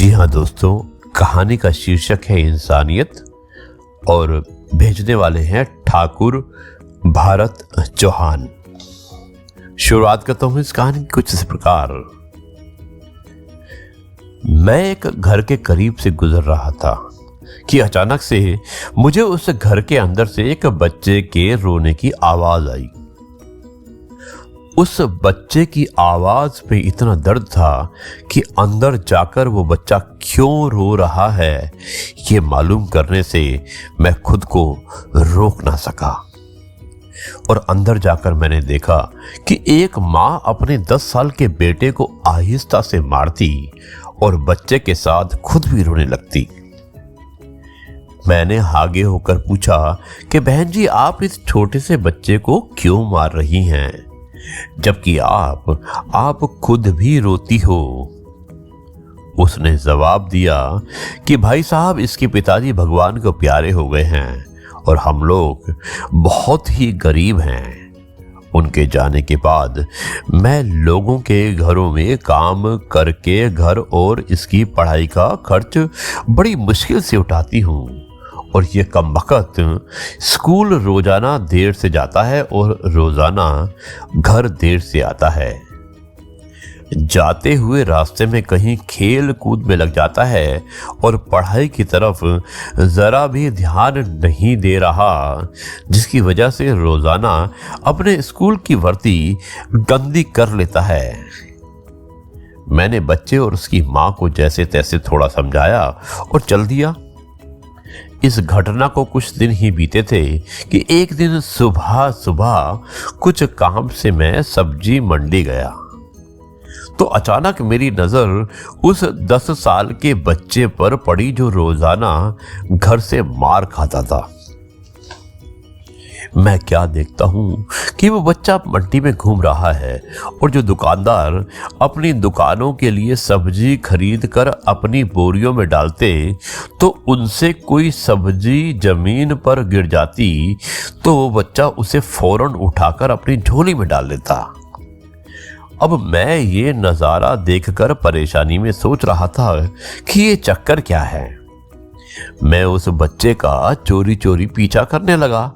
जी हाँ दोस्तों, कहानी का शीर्षक है इंसानियत और भेजने वाले हैं ठाकुर भारत चौहान। शुरुआत करता हूं इस कहानी की कुछ इस प्रकार। मैं एक घर के करीब से गुजर रहा था कि अचानक से मुझे उस घर के अंदर से एक बच्चे के रोने की आवाज आई। उस बच्चे की आवाज में इतना दर्द था कि अंदर जाकर वो बच्चा क्यों रो रहा है ये मालूम करने से मैं खुद को रोक ना सका। और अंदर जाकर मैंने देखा कि एक माँ अपने 10 साल के बेटे को आहिस्ता से मारती और बच्चे के साथ खुद भी रोने लगती। मैंने आगे होकर पूछा कि बहन जी, आप इस छोटे से बच्चे को क्यों मार रही हैं, जबकि आप खुद भी रोती हो। उसने जवाब दिया कि भाई साहब, इसके पिताजी भगवान को प्यारे हो गए हैं और हम लोग बहुत ही गरीब हैं। उनके जाने के बाद मैं लोगों के घरों में काम करके घर और इसकी पढ़ाई का खर्च बड़ी मुश्किल से उठाती हूँ और ये कमबख्त स्कूल रोजाना देर से जाता है और रोजाना घर देर से आता है। जाते हुए रास्ते में कहीं खेल कूद में लग जाता है और पढ़ाई की तरफ जरा भी ध्यान नहीं दे रहा, जिसकी वजह से रोजाना अपने स्कूल की वर्दी गंदी कर लेता है। मैंने बच्चे और उसकी माँ को जैसे तैसे थोड़ा समझाया और चल दिया। इस घटना को कुछ दिन ही बीते थे कि एक दिन सुबह सुबह कुछ काम से मैं सब्जी मंडी गया तो अचानक मेरी नजर उस 10 साल के बच्चे पर पड़ी जो रोजाना घर से मार खाता था। मैं क्या देखता हूँ कि वो बच्चा मंडी में घूम रहा है और जो दुकानदार अपनी दुकानों के लिए सब्जी खरीद कर अपनी बोरियों में डालते तो उनसे कोई सब्जी जमीन पर गिर जाती तो वो बच्चा उसे फौरन उठाकर अपनी झोली में डाल लेता। अब मैं ये नज़ारा देखकर परेशानी में सोच रहा था कि ये चक्कर क्या है। मैं उस बच्चे का चोरी चोरी पीछा करने लगा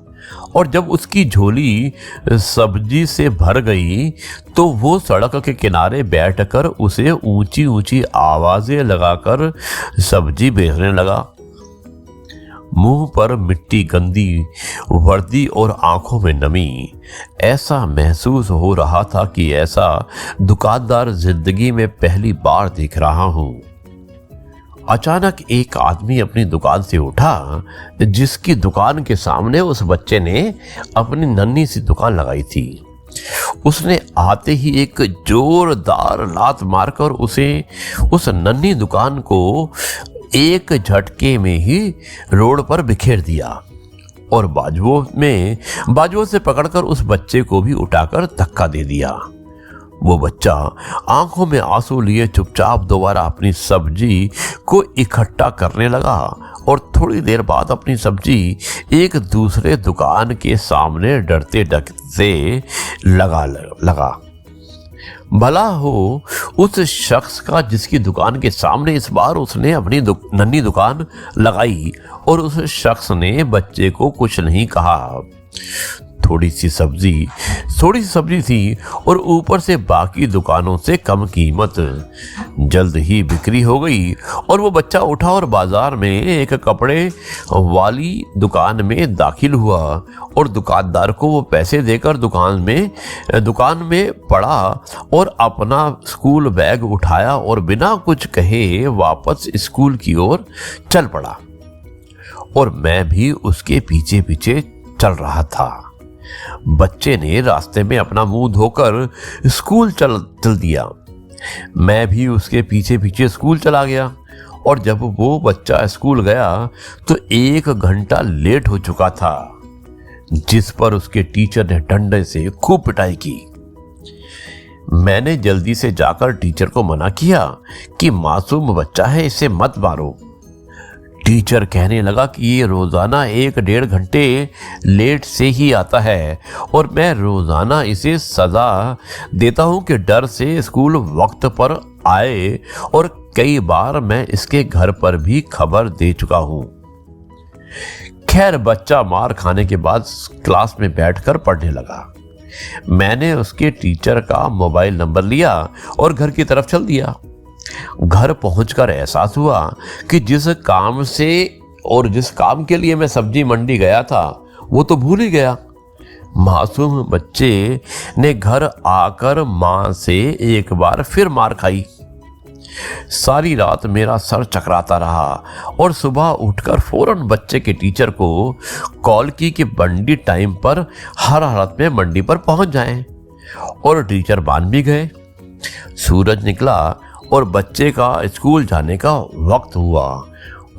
और जब उसकी झोली सब्जी से भर गई तो वो सड़क के किनारे बैठकर उसे ऊंची ऊंची आवाजें लगाकर सब्जी बेचने लगा। मुंह पर मिट्टी, गंदी वर्दी और आंखों में नमी। ऐसा महसूस हो रहा था कि ऐसा दुकानदार जिंदगी में पहली बार देख रहा हूं। अचानक एक आदमी अपनी दुकान से उठा जिसकी दुकान के सामने उस बच्चे ने अपनी नन्ही सी दुकान लगाई थी। उसने आते ही एक जोरदार लात मारकर उसे उस नन्ही दुकान को एक झटके में ही रोड पर बिखेर दिया और बाजुओं से पकड़कर उस बच्चे को भी उठाकर धक्का दे दिया। वो बच्चा आंखों में आंसू लिए चुपचाप दोबारा अपनी सब्जी को इकट्ठा करने लगा और थोड़ी देर बाद अपनी सब्जी एक दूसरे दुकान के सामने डरते डरते लगा। भला हो उस शख्स का जिसकी दुकान के सामने इस बार उसने अपनी नन्ही दुकान लगाई और उस शख्स ने बच्चे को कुछ नहीं कहा। थोड़ी सी सब्जी थी और ऊपर से बाकी दुकानों से कम कीमत। जल्द ही बिक्री हो गई और वो बच्चा उठा और बाजार में एक कपड़े वाली दुकान में दाखिल हुआ और दुकानदार को वो पैसे देकर दुकान में पड़ा और अपना स्कूल बैग उठाया और बिना कुछ कहे वापस स्कूल की ओर चल पड़ा और मैं भी उसके पीछे पीछे चल रहा था। बच्चे ने रास्ते में अपना मुंह धोकर स्कूल चल दिया। मैं भी उसके पीछे पीछे स्कूल चला गया और जब वो बच्चा स्कूल गया तो 1 घंटा लेट हो चुका था, जिस पर उसके टीचर ने डंडे से खूब पिटाई की। मैंने जल्दी से जाकर टीचर को मना किया कि मासूम बच्चा है, इसे मत मारो। टीचर कहने लगा कि ये रोजाना 1-1.5 घंटे लेट से ही आता है और मैं रोजाना इसे सजा देता हूँ कि डर से स्कूल वक्त पर आए और कई बार मैं इसके घर पर भी खबर दे चुका हूं। खैर, बच्चा मार खाने के बाद क्लास में बैठकर पढ़ने लगा। मैंने उसके टीचर का मोबाइल नंबर लिया और घर की तरफ चल दिया। घर पहुंचकर एहसास हुआ कि जिस काम के लिए मैं सब्जी मंडी गया था वो तो भूल ही गया। मासूम बच्चे ने घर आकर मां से एक बार फिर मार खाई। सारी रात मेरा सर चकराता रहा और सुबह उठकर फौरन बच्चे के टीचर को कॉल की कि मंडी टाइम पर हर हालत में मंडी पर पहुंच जाएं। और टीचर मान भी गए। सूरज निकला और बच्चे का स्कूल जाने का वक्त हुआ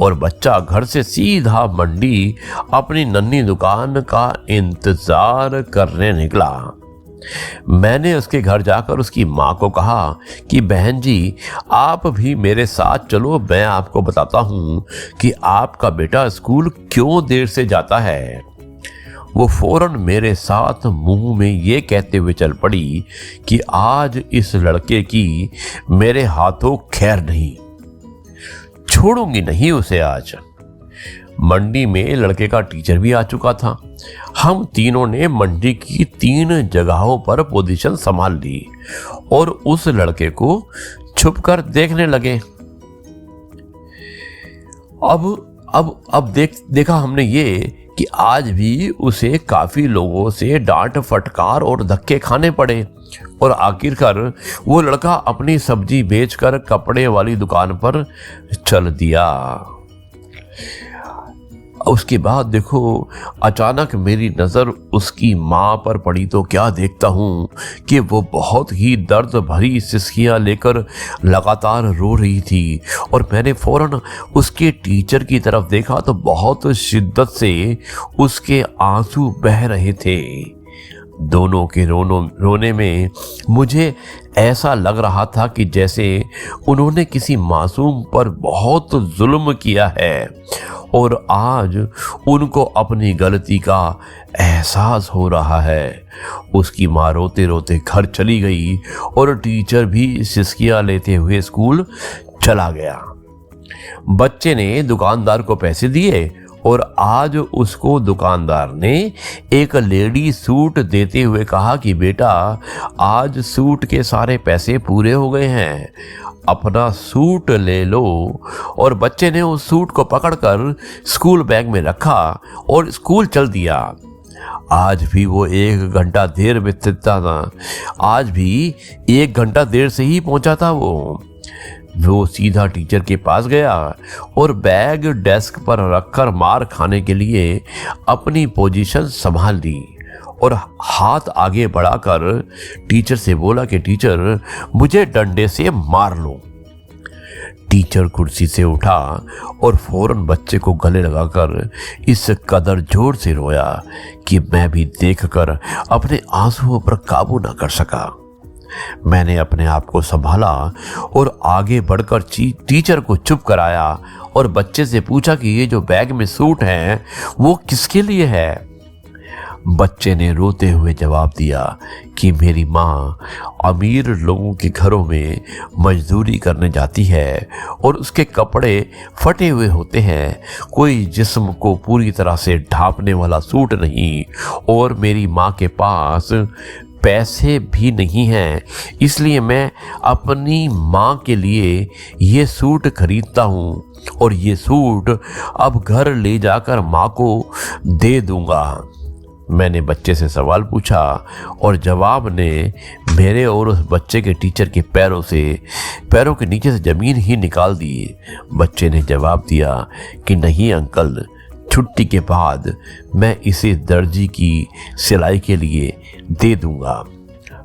और बच्चा घर से सीधा मंडी अपनी नन्ही दुकान का इंतजार करने निकला। मैंने उसके घर जाकर उसकी माँ को कहा कि बहन जी, आप भी मेरे साथ चलो, मैं आपको बताता हूँ कि आपका बेटा स्कूल क्यों देर से जाता है। वो फौरन मेरे साथ मुंह में ये कहते हुए चल पड़ी कि आज इस लड़के की मेरे हाथों खैर नहीं, छोड़ूंगी नहीं उसे आज। मंडी में लड़के का टीचर भी आ चुका था। हम तीनों ने मंडी की 3 जगहों पर पोजीशन संभाल ली और उस लड़के को छुपकर देखने लगे। अब देखा हमने ये कि आज भी उसे काफी लोगों से डांट फटकार और धक्के खाने पड़े और आखिरकार वो लड़का अपनी सब्जी बेचकर कपड़े वाली दुकान पर चल दिया। उसके बाद देखो, अचानक मेरी नज़र उसकी माँ पर पड़ी तो क्या देखता हूँ कि वो बहुत ही दर्द भरी सिसकियाँ लेकर लगातार रो रही थी। और मैंने फौरन उसके टीचर की तरफ देखा तो बहुत शिद्दत से उसके आंसू बह रहे थे। दोनों के रोने में मुझे ऐसा लग रहा था कि जैसे उन्होंने किसी मासूम पर बहुत जुल्म किया है और आज उनको अपनी गलती का एहसास हो रहा है। उसकी माँ रोते रोते घर चली गई और टीचर भी सिसकियाँ लेते हुए स्कूल चला गया। बच्चे ने दुकानदार को पैसे दिए और आज उसको दुकानदार ने एक लेडी सूट देते हुए कहा कि बेटा, आज सूट के सारे पैसे पूरे हो गए हैं, अपना सूट ले लो। और बच्चे ने उस सूट को पकड़कर स्कूल बैग में रखा और स्कूल चल दिया। आज भी वो 1 घंटा देर में था। आज भी 1 घंटा देर से ही पहुंचा था। वो सीधा टीचर के पास गया और बैग डेस्क पर रखकर मार खाने के लिए अपनी पोजीशन संभाल ली और हाथ आगे बढ़ाकर टीचर से बोला कि टीचर, मुझे डंडे से मार लो। टीचर कुर्सी से उठा और फौरन बच्चे को गले लगाकर इस कदर जोर से रोया कि मैं भी देखकर अपने आंसुओं पर काबू न कर सका। मैंने अपने आप को संभाला और आगे बढ़कर टीचर को चुप कराया और बच्चे से पूछा कि ये जो बैग में सूट है वो किसके लिए है। बच्चे ने रोते हुए जवाब दिया कि मेरी माँ अमीर लोगों के घरों में मजदूरी करने जाती है और उसके कपड़े फटे हुए होते हैं, कोई जिस्म को पूरी तरह से ढांपने वाला सूट नहीं, और मेरी माँ के पास पैसे भी नहीं हैं, इसलिए मैं अपनी माँ के लिए ये सूट खरीदता हूँ और ये सूट अब घर ले जाकर माँ को दे दूँगा। मैंने बच्चे से सवाल पूछा और जवाब ने मेरे और उस बच्चे के टीचर के पैरों के नीचे से ज़मीन ही निकाल दी। बच्चे ने जवाब दिया कि नहीं अंकल, छुट्टी के बाद मैं इसे दर्जी की सिलाई के लिए दे दूंगा।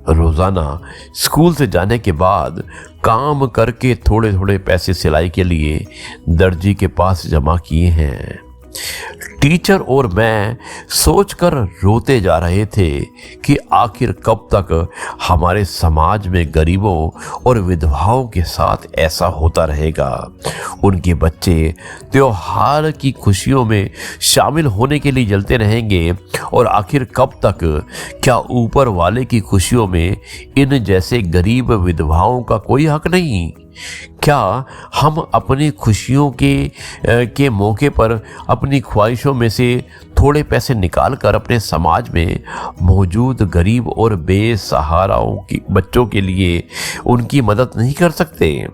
रोज़ाना स्कूल से जाने के बाद काम करके थोड़े थोड़े पैसे सिलाई के लिए दर्जी के पास जमा किए हैं। टीचर और मैं सोचकर रोते जा रहे थे कि आखिर कब तक हमारे समाज में गरीबों और विधवाओं के साथ ऐसा होता रहेगा। उनके बच्चे त्योहार की खुशियों में शामिल होने के लिए जलते रहेंगे और आखिर कब तक? क्या ऊपर वाले की खुशियों में इन जैसे गरीब विधवाओं का कोई हक नहीं? क्या हम अपनी खुशियों के मौके पर अपनी ख्वाहिशों में से थोड़े पैसे निकाल कर अपने समाज में मौजूद गरीब और बेसहाराओं की बच्चों के लिए उनकी मदद नहीं कर सकते?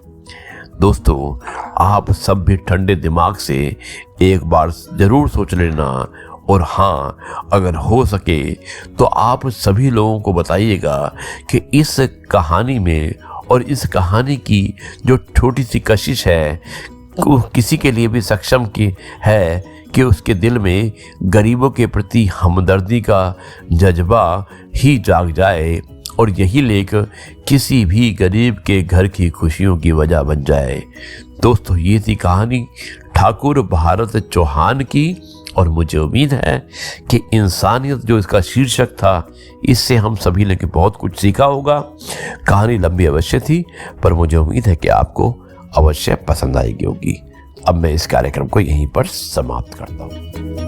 दोस्तों, आप सब भी ठंडे दिमाग से एक बार ज़रूर सोच लेना, और हाँ, अगर हो सके तो आप सभी लोगों को बताइएगा कि इस कहानी में और इस कहानी की जो छोटी सी कशिश है किसी के लिए भी सक्षम की है कि उसके दिल में गरीबों के प्रति हमदर्दी का जज्बा ही जाग जाए और यही लेख किसी भी गरीब के घर की खुशियों की वजह बन जाए। दोस्तों, ये थी कहानी ठाकुर भारत चौहान की, और मुझे उम्मीद है कि इंसानियत जो इसका शीर्षक था, इससे हम सभी ने बहुत कुछ सीखा होगा। कहानी लंबी अवश्य थी, पर मुझे उम्मीद है कि आपको अवश्य पसंद आएगी होगी। अब मैं इस कार्यक्रम को यहीं पर समाप्त करता हूँ।